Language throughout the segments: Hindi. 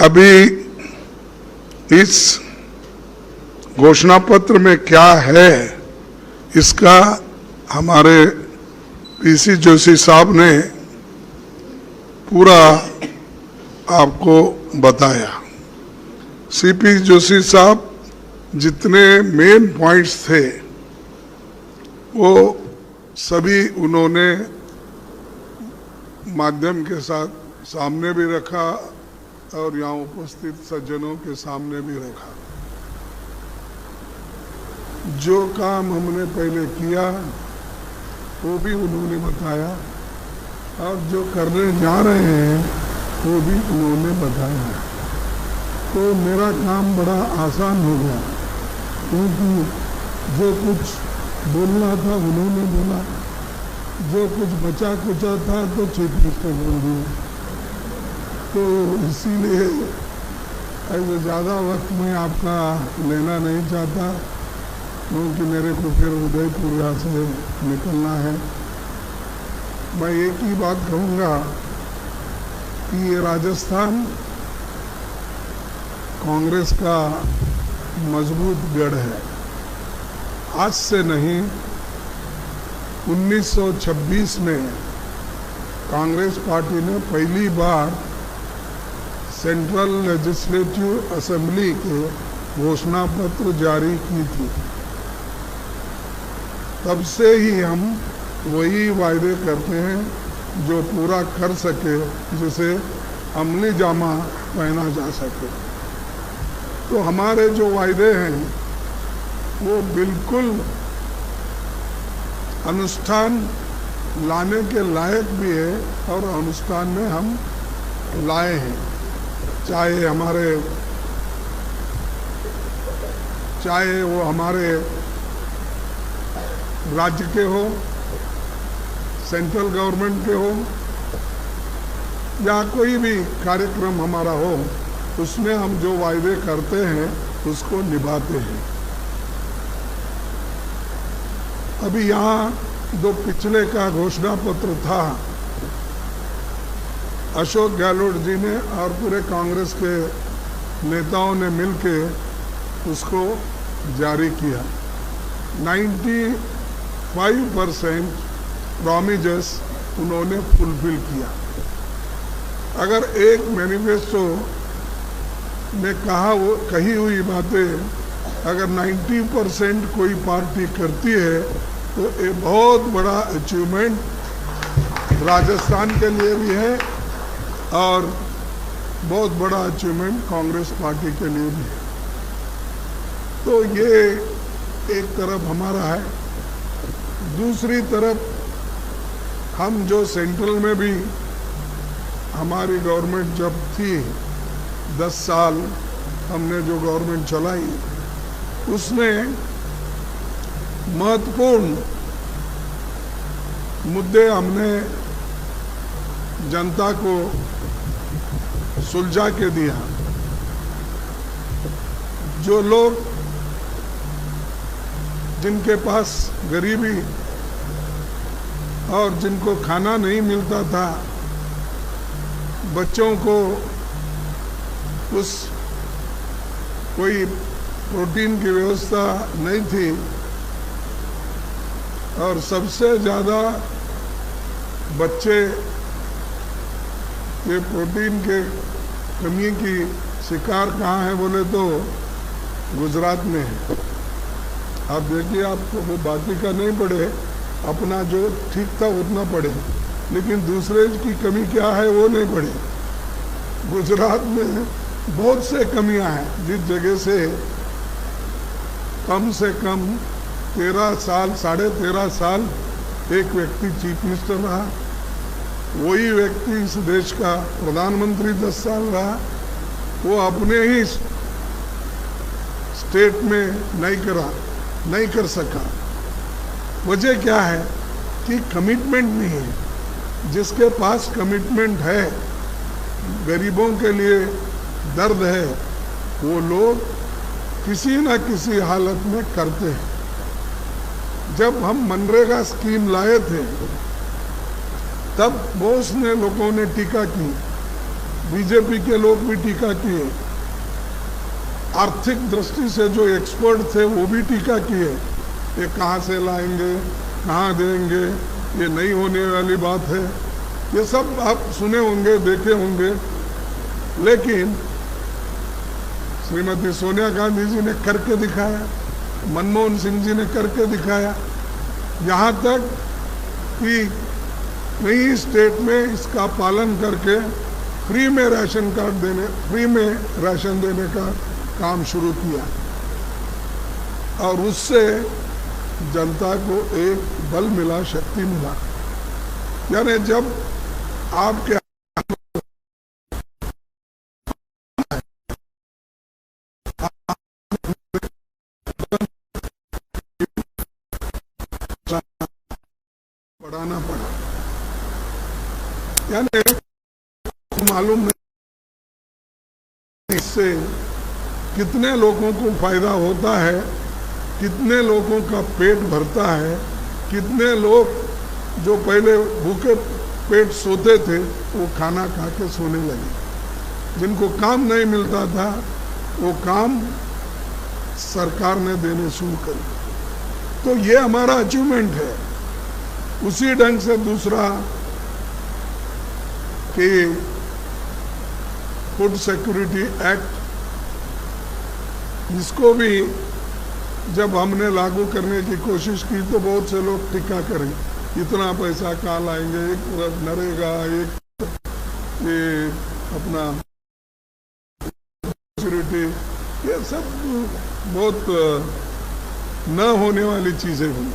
अभी इस घोषणा पत्र में क्या है इसका हमारे पीसी जोशी साहब ने पूरा आपको बताया। सीपी जोशी साहब जितने मेन पॉइंट्स थे वो सभी उन्होंने माध्यम के साथ सामने भी रखा और यहाँ उपस्थित सज्जनों के सामने भी रखा। जो काम हमने पहले किया वो भी उन्होंने बताया और जो करने जा रहे हैं वो भी उन्होंने बताया। तो मेरा काम बड़ा आसान हो गया, क्योंकि जो कुछ बोलना था उन्होंने बोला, जो कुछ बचा कुचा था तो चीफ मिनिस्टर बोल दिया। तो इसीलिए ऐसे ज़्यादा वक्त मैं आपका लेना नहीं चाहता, क्योंकि मेरे को फिर उदयपुर यहाँ से निकलना है। मैं एक ही बात कहूँगा कि ये राजस्थान कांग्रेस का मजबूत गढ़ है। आज से नहीं, 1926 में कांग्रेस पार्टी ने पहली बार सेंट्रल लेजिस्लेटिव असेंबली के घोषणा पत्र जारी की थी। तब से ही हम वही वायदे करते हैं जो पूरा कर सके, जिसे अमली जामा पहना जा सके। तो हमारे जो वायदे हैं वो बिल्कुल अनुष्ठान लाने के लायक भी है और अनुष्ठान में हम लाए हैं। चाहे वो हमारे राज्य के हो, सेंट्रल गवर्नमेंट के हो, या कोई भी कार्यक्रम हमारा हो, उसमें हम जो वायदे करते हैं उसको निभाते हैं। अभी यहाँ जो पिछले का घोषणा पत्र था, अशोक गहलोत जी ने और पूरे कांग्रेस के नेताओं ने मिलके उसको जारी किया। 95% प्रॉमिसेस उन्होंने फुलफिल किया। अगर एक मैनिफेस्टो में कही हुई बातें अगर 90% कोई पार्टी करती है तो ये बहुत बड़ा अचीवमेंट राजस्थान के लिए भी है और बहुत बड़ा अचीवमेंट कांग्रेस पार्टी के लिए भी है। तो ये एक तरफ हमारा है। दूसरी तरफ हम जो सेंट्रल में भी हमारी गवर्नमेंट जब थी, 10 साल हमने जो गवर्नमेंट चलाई, उसमें महत्वपूर्ण मुद्दे हमने जनता को सुलझा के दिया। जो लोग जिनके पास गरीबी और जिनको खाना नहीं मिलता था, बच्चों को कोई प्रोटीन की व्यवस्था नहीं थी और सबसे ज़्यादा बच्चे ये प्रोटीन के कमी की शिकार कहाँ है बोले तो गुजरात में है। आप देखिए, आपको वो बाकी का नहीं पड़े, अपना जो ठीक था उतना पड़े, लेकिन दूसरे की कमी क्या है वो नहीं पड़े। गुजरात में बहुत से कमियां हैं, जिस जगह से कम 13 साल, 13.5 साल एक व्यक्ति चीफ मिनिस्टर रहा, वही व्यक्ति इस देश का प्रधानमंत्री 10 साल रहा, वो अपने ही स्टेट में नहीं कर सका। वजह क्या है कि कमिटमेंट नहीं है। जिसके पास कमिटमेंट है, गरीबों के लिए दर्द है, वो लोग किसी न किसी हालत में करते हैं। जब हम मनरेगा स्कीम लाए थे तब बहुत से लोगों ने टीका की, बीजेपी के लोग भी टीका किए, आर्थिक दृष्टि से जो एक्सपर्ट थे वो भी टीका किए, ये कहाँ से लाएंगे, कहाँ देंगे, ये नहीं होने वाली बात है। ये सब आप सुने होंगे, देखे होंगे। लेकिन श्रीमती सोनिया गांधी जी ने करके दिखाया, मनमोहन सिंह जी ने करके दिखाया, यहाँ तक कि कई स्टेट में इसका पालन करके फ्री में राशन कार्ड देने, फ्री में राशन देने का काम शुरू किया और उससे जनता को एक बल मिला, शक्ति मिला। यानी जब आपके बढ़ाना पड़ा, यानी मालूम नहीं इससे कितने लोगों को फायदा होता है, कितने लोगों का पेट भरता है, कितने लोग जो पहले भूखे पेट सोते थे वो खाना खा के सोने लगे, जिनको काम नहीं मिलता था वो काम सरकार ने देने शुरू कर दिए। तो ये हमारा अचीवमेंट है। उसी ढंग से दूसरा कि फूड सिक्योरिटी एक्ट, इसको भी जब हमने लागू करने की कोशिश की तो बहुत से लोग टीका करें, इतना पैसा कहाँ लाएंगे, एक तरफ नरेगा, एक ये अपना सिक्योरिटी, ये सब बहुत न होने वाली चीज़ें हुई।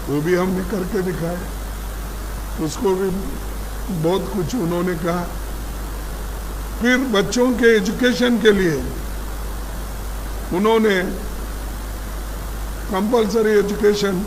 वो भी हमने करके दिखाया, उसको भी बहुत कुछ उन्होंने कहा। फिर बच्चों के एजुकेशन के लिए उन्होंने कंपलसरी एजुकेशन,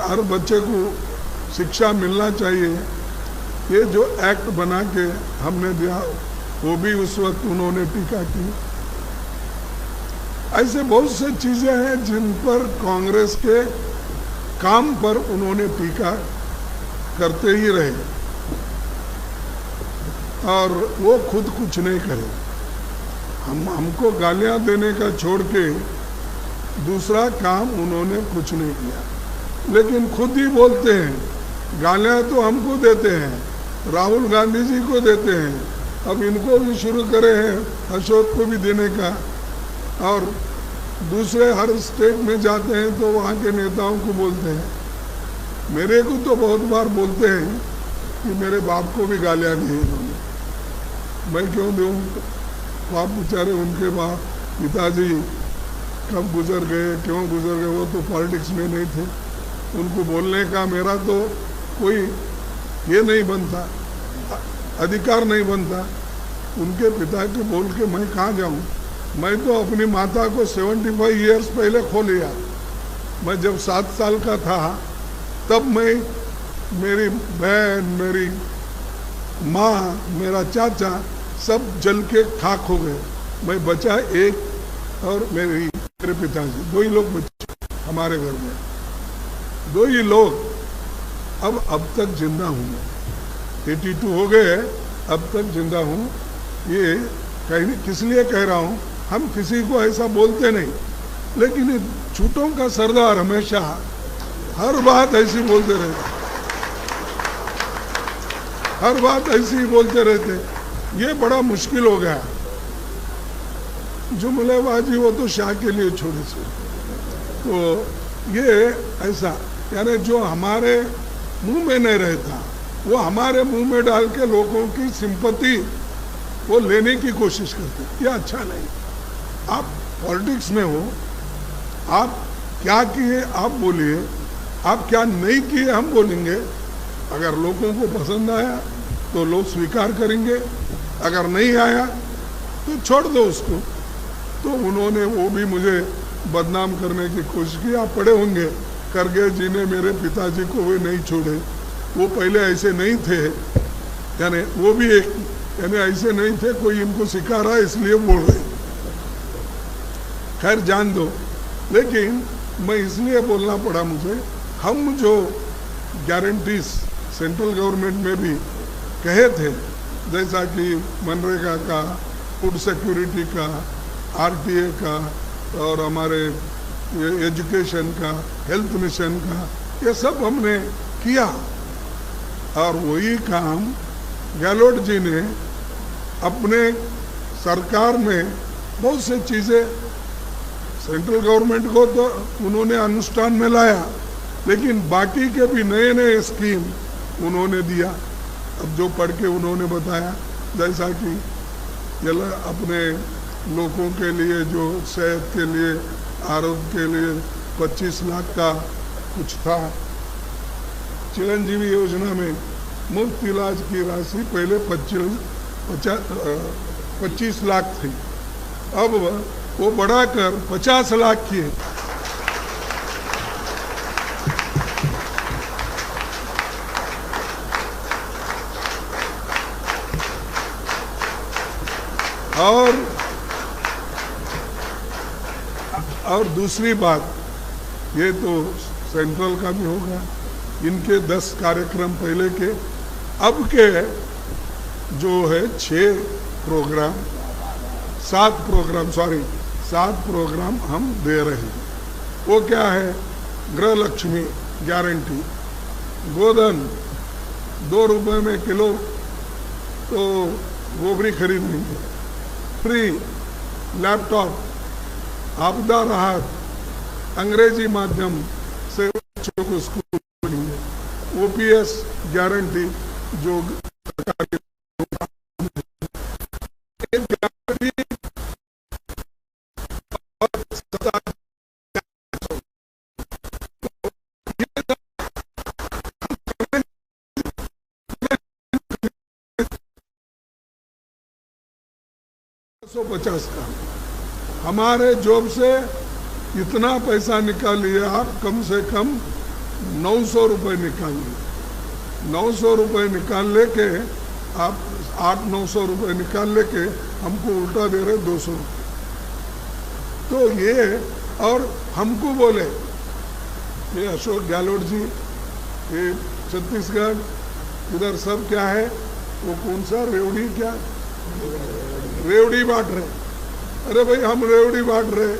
हर बच्चे को शिक्षा मिलना चाहिए, ये जो एक्ट बना के हमने दिया वो भी उस वक्त उन्होंने टीका की। ऐसे बहुत से चीज़ें हैं जिन पर कांग्रेस के काम पर उन्होंने टीका करते ही रहे और वो खुद कुछ नहीं करे। हमको गालियां देने का छोड़ के दूसरा काम उन्होंने कुछ नहीं किया, लेकिन खुद ही बोलते हैं, गालियां तो हमको देते हैं, राहुल गांधी जी को देते हैं, अब इनको भी शुरू करे हैं अशोक को भी देने का, और दूसरे हर स्टेट में जाते हैं तो वहाँ के नेताओं को बोलते हैं। मेरे को तो बहुत बार बोलते हैं कि मेरे बाप को भी गालियाँ दी इन्होंने, मैं क्यों दूँ? बाप बेचारे, उनके बाप पिताजी कब गुजर गए, क्यों गुजर गए, वो तो पॉलिटिक्स में नहीं थे, उनको बोलने का मेरा तो कोई ये नहीं बनता, अधिकार नहीं बनता। उनके पिता के बोल के मैं कहाँ जाऊँ? मैं तो अपनी माता को 75 ईयर्स पहले खो लिया। मैं जब 7 साल का था तब मैं, मेरी बहन, मेरी माँ, मेरा चाचा सब जल के खाक हो गए, मैं बचा एक, और मेरे पिताजी, 2 ही लोग बचे हमारे घर में, 2 ही लोग। अब तक जिंदा हूँ, 82 हो गए, अब तक जिंदा हूँ। ये किस लिए कह रहा हूँ, हम किसी को ऐसा बोलते नहीं, लेकिन ये झूठों का सरदार हमेशा हर बात ऐसी बोलते रहते, हर बात ऐसी ही बोलते रहते। ये बड़ा मुश्किल हो गया। जुमलेबाजी वो तो शाह के लिए छोड़ी सी। तो ये ऐसा, यानी जो हमारे मुंह में नहीं रहता वो हमारे मुंह में डाल के लोगों की सिंपैथी वो लेने की कोशिश करते, ये अच्छा नहीं। आप पॉलिटिक्स में हो, आप क्या किए आप बोलिए, आप क्या नहीं किए हम बोलेंगे। अगर लोगों को पसंद आया तो लोग स्वीकार करेंगे, अगर नहीं आया तो छोड़ दो उसको। तो उन्होंने वो भी मुझे बदनाम करने की कोशिश की। आप पढ़े होंगे, करगे जी ने मेरे पिताजी को वे नहीं छोड़े, वो पहले ऐसे नहीं थे, यानी वो भी एक, यानी ऐसे नहीं थे, कोई इनको सिखा रहा है इसलिए बोल रहे। खैर जान दो, लेकिन मैं इसलिए बोलना पड़ा मुझे, हम जो गारंटीज सेंट्रल गवर्नमेंट में भी कहे थे जैसा कि मनरेगा का, फूड सिक्योरिटी का, आरटीए का और हमारे एजुकेशन का, हेल्थ मिशन का, ये सब हमने किया। और वही काम गहलोत जी ने अपने सरकार में बहुत से चीज़ें, सेंट्रल गवर्नमेंट को तो उन्होंने अनुष्ठान में लाया, लेकिन बाकी के भी नए नए स्कीम उन्होंने दिया। अब जो पढ़ के उन्होंने बताया, जैसा कि अपने लोगों के लिए जो सेहत के लिए, आरोग्य के लिए 25 लाख का कुछ था। चिरंजीवी योजना में मुफ्त इलाज की राशि पहले 25 लाख थी, अब वो बढ़ाकर 50 लाख की है। और दूसरी बात, ये तो सेंट्रल का भी होगा, इनके 10 कार्यक्रम पहले के, अब के जो है 7 प्रोग्राम हम दे रहे हैं। वो क्या है? गृह लक्ष्मी गारंटी, गोधन 2 रुपए में किलो तो गोबरी खरीदेंगे, फ्री लैपटॉप, आपदा राहत, अंग्रेजी माध्यम से बच्चों को स्कूल पढ़ेंगे, ओपीएस गारंटी जो सरकारी $150 का हमारे जॉब से इतना पैसा निकालिए आप, कम से कम 900 रुपये निकालिए। 900 रुपये निकाल लेके आप 800-900 रुपये निकाल लेके हमको उल्टा दे रहे 200 रुपये। तो ये, और हमको बोले ये अशोक गहलोत जी, ये छत्तीसगढ़ इधर सब क्या है, वो कौन सा रेवड़ी, क्या रेवड़ी बांट रहे। अरे भाई हम रेवड़ी बांट रहे,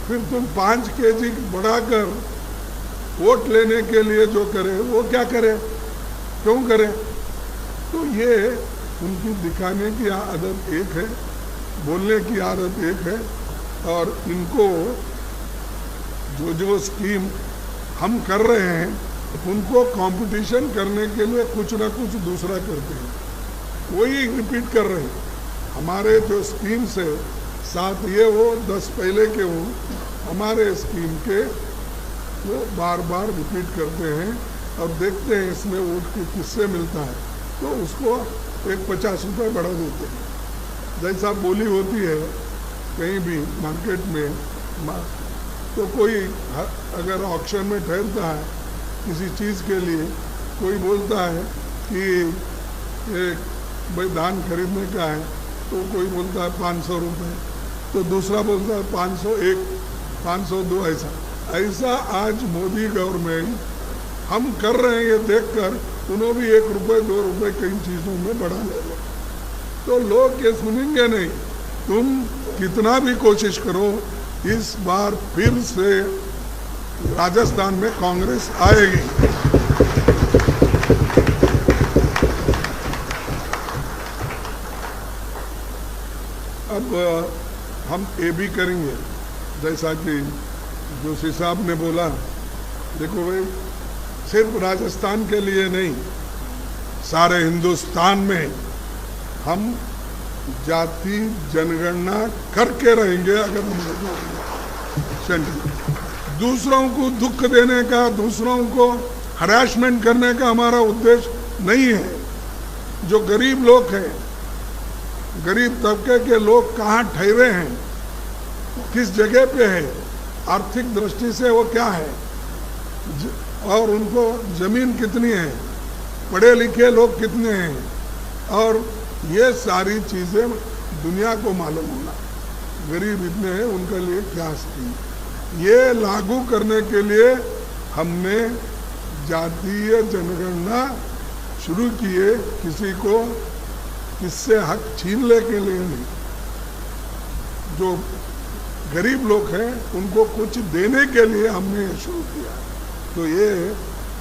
फिर तुम 5 केजी बढ़ाकर वोट लेने के लिए जो करे वो क्या करे, क्यों करे? तो ये उनकी दिखाने की आदत एक है, बोलने की आदत एक है, और इनको जो स्कीम हम कर रहे हैं उनको कंपटीशन करने के लिए कुछ ना कुछ दूसरा करते हैं, वही रिपीट कर रहे हैं। हमारे जो स्कीम से 7 ये हो 10 पहले के हो, हमारे स्कीम के वो बार बार रिपीट करते हैं और देखते हैं इसमें वोट किससे मिलता है, तो उसको एक 50 रुपये बढ़ा देते हैं। जैसा बोली होती है कहीं भी मार्केट में, तो कोई अगर ऑक्शन में ठहरता है किसी चीज़ के लिए, कोई बोलता है कि भाई धान खरीदने का है, तो कोई बोलता है 500 रुपये, तो दूसरा बोलता है 501, 502, ऐसा आज मोदी गवर्नमेंट हम कर रहे हैं। ये देखकर उन्होंने भी 1 रुपये 2 रुपये कई चीज़ों में बढ़ा ले, तो लोग ये सुनेंगे नहीं। तुम कितना भी कोशिश करो, इस बार फिर से राजस्थान में कांग्रेस आएगी। अब हम ये भी करेंगे, जैसा कि जोशी साहब ने बोला, देखो भाई सिर्फ राजस्थान के लिए नहीं, सारे हिंदुस्तान में हम जाति जनगणना करके रहेंगे। अगर हम दूसरों को दुख देने का, दूसरों को हरासमेंट करने का हमारा उद्देश्य नहीं है। जो गरीब लोग हैं, गरीब तबके के लोग कहाँ ठहरे हैं, किस जगह पे है, आर्थिक दृष्टि से वो क्या है, और उनको जमीन कितनी है, पढ़े लिखे लोग कितने हैं, और ये सारी चीज़ें दुनिया को मालूम होना। गरीब इतने हैं, उनके लिए क्या स्कीम, ये लागू करने के लिए हमने जातीय जनगणना शुरू किए। किसी को किससे हक छीन ले के लिए नहीं, जो गरीब लोग हैं उनको कुछ देने के लिए हमने ये शुरू किया। तो ये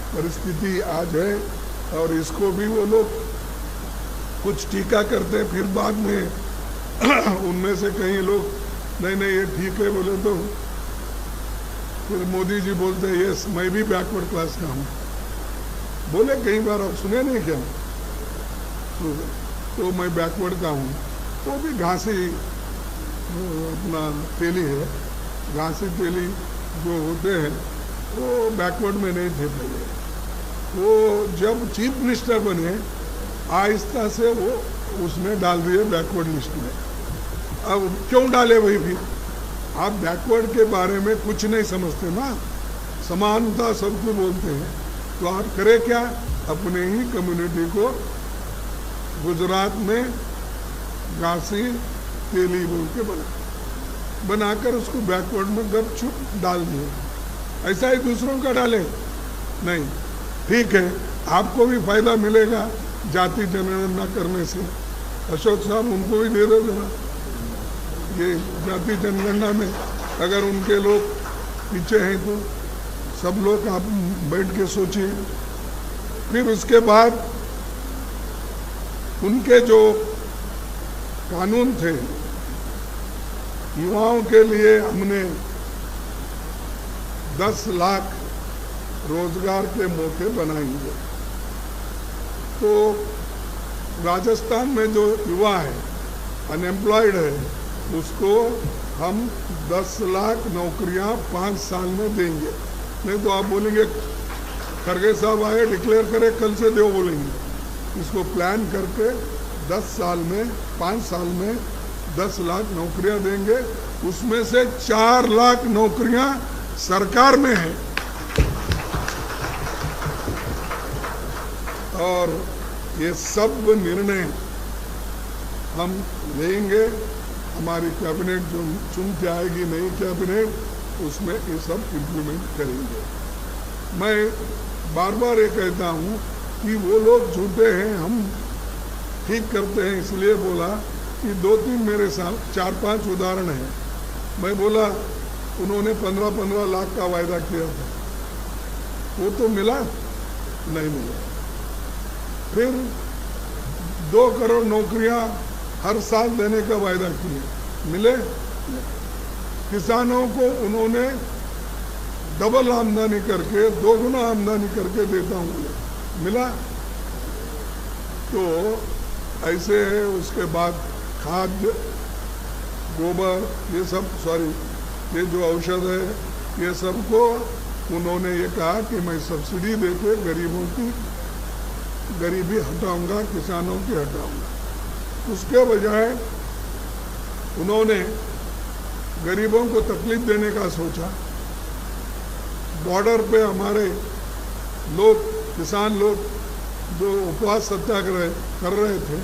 परिस्थिति आज है, और इसको भी वो लोग कुछ टीका करते, फिर बाद में उनमें से कई लोग नहीं नहीं ये ठीक है बोले, तो फिर मोदी जी बोलते हैं यस मैं भी बैकवर्ड क्लास का हूँ, बोले कई बार, आप सुने नहीं क्या? तो मैं बैकवर्ड का हूँ। वो भी घासी अपना तेली है, घासी तेली जो होते हैं वो बैकवर्ड में नहीं थे पहले। वो जब चीफ मिनिस्टर बने आहिस्ता से वो उसमें डाल दिए बैकवर्ड लिस्ट में। अब क्यों डाले वही? फिर आप बैकवर्ड के बारे में कुछ नहीं समझते ना, समानता सबको बोलते हैं, तो आप करें क्या? अपने ही कम्युनिटी को गुजरात में घासी तेली बोल के बनाकर उसको बैकवर्ड में गपचुप डाल दिए। ऐसा ही दूसरों का डाले नहीं। ठीक है, आपको भी फायदा मिलेगा जाति जनगणना करने से। अशोक साहब उनको भी दे दो जरा, ये जाति जनगणना में अगर उनके लोग पीछे हैं तो सब लोग आप बैठ के सोचिए। फिर उसके बाद उनके जो कानून थे युवाओं के लिए, हमने 10 लाख रोजगार के मौके बनाएंगे। तो राजस्थान में जो युवा है अनएम्प्लॉयड है उसको हम 10 लाख नौकरियां 5 साल में देंगे। नहीं तो आप बोलेंगे खड़गे साहब आए डिक्लेयर करे कल से दो, बोलेंगे। इसको प्लान करके 10 साल में 5 साल में 10 लाख नौकरियां देंगे। उसमें से 4 लाख नौकरियां सरकार में है, और ये सब निर्णय हम लेंगे। हमारी कैबिनेट जो चुन के आएगी नई कैबिनेट, उसमें ये सब इम्प्लीमेंट करेंगे। मैं बार बार ये कहता हूँ कि वो लोग झूठे हैं, हम ठीक करते हैं। इसलिए बोला कि 2-3 मेरे साथ 4-5 उदाहरण हैं। मैं बोला उन्होंने 15-15 लाख का वायदा किया था, वो तो मिला नहीं मिला। फिर 2 करोड़ नौकरियां हर साल देने का वायदा किए, मिले? किसानों को उन्होंने डबल आमदनी करके 2 गुना आमदनी करके देता हूँ, मिला? तो ऐसे है। उसके बाद खाद्य, गोबर, ये सब ये जो औषध है, ये सबको उन्होंने ये कहा कि मैं सब्सिडी देके गरीबों की गरीबी हटाऊंगा, किसानों की हटाऊंगा। उसके बजाय उन्होंने गरीबों को तकलीफ देने का सोचा। बॉर्डर पे हमारे लोग, किसान लोग जो उपवास सत्याग्रह कर रहे थे,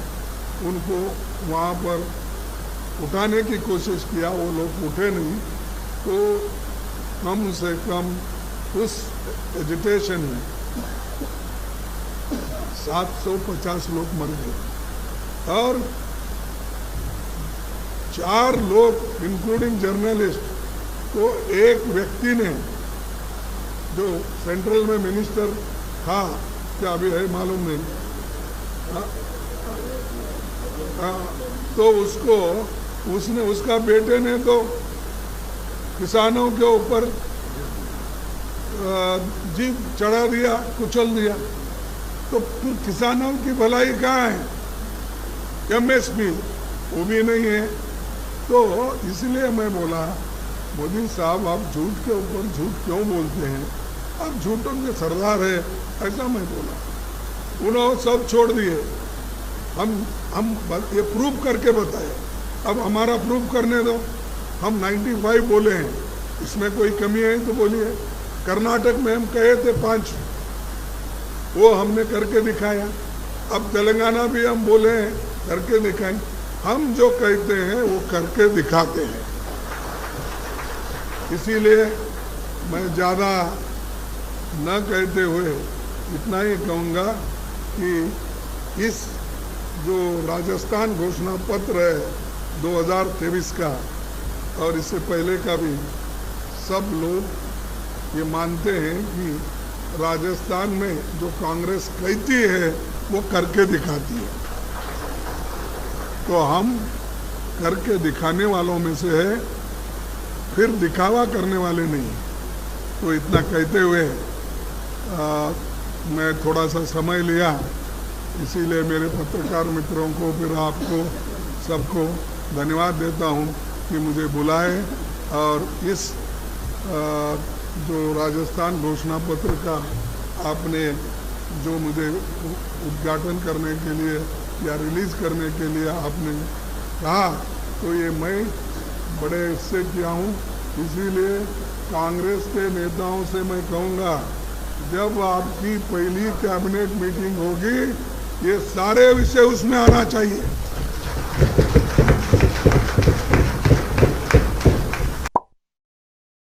उनको वहाँ पर उठाने की कोशिश किया, वो लोग उठे नहीं। तो कम से कम उस एजिटेशन में 750 लोग मर गए, और 4 लोग इंक्लूडिंग जर्नलिस्ट को एक व्यक्ति ने, जो सेंट्रल में मिनिस्टर था, क्या अभी है मालूम नहीं, तो उसका बेटे ने तो किसानों के ऊपर जीप चढ़ा दिया, कुचल दिया। तो फिर किसानों की भलाई कहाँ है? एमएसपी वो भी नहीं है। तो इसलिए मैं बोला मोदी साहब आप झूठ के ऊपर झूठ क्यों बोलते हैं? आप झूठों के सरदार है, ऐसा मैं बोला। उन्होंने सब छोड़ दिए। हम ये प्रूव करके बताए। अब हमारा प्रूव करने दो। हम 95 बोले हैं, इसमें कोई कमी है तो बोलिए। कर्नाटक में हम कहे थे 5, वो हमने करके दिखाया। अब तेलंगाना भी हम बोले हैं, करके दिखाएं। हम जो कहते हैं वो करके दिखाते हैं। इसीलिए मैं ज़्यादा न कहते हुए इतना ही कहूँगा कि इस जो राजस्थान घोषणा पत्र है 2023 का और इससे पहले का भी, सब लोग ये मानते हैं कि राजस्थान में जो कांग्रेस कहती है वो करके दिखाती है। तो हम करके दिखाने वालों में से है, फिर दिखावा करने वाले नहीं। तो इतना कहते हुए मैं थोड़ा सा समय लिया, इसीलिए मेरे पत्रकार मित्रों को, फिर आपको सबको धन्यवाद देता हूं कि मुझे बुलाए और इस जो राजस्थान घोषणा पत्र का आपने जो मुझे उद्घाटन करने के लिए या रिलीज़ करने के लिए आपने कहा, तो ये मैं बड़े इससे किया हूँ। इसीलिए कांग्रेस के नेताओं से मैं कहूँगा, जब आपकी पहली कैबिनेट मीटिंग होगी, ये सारे विषय उसमें आना चाहिए।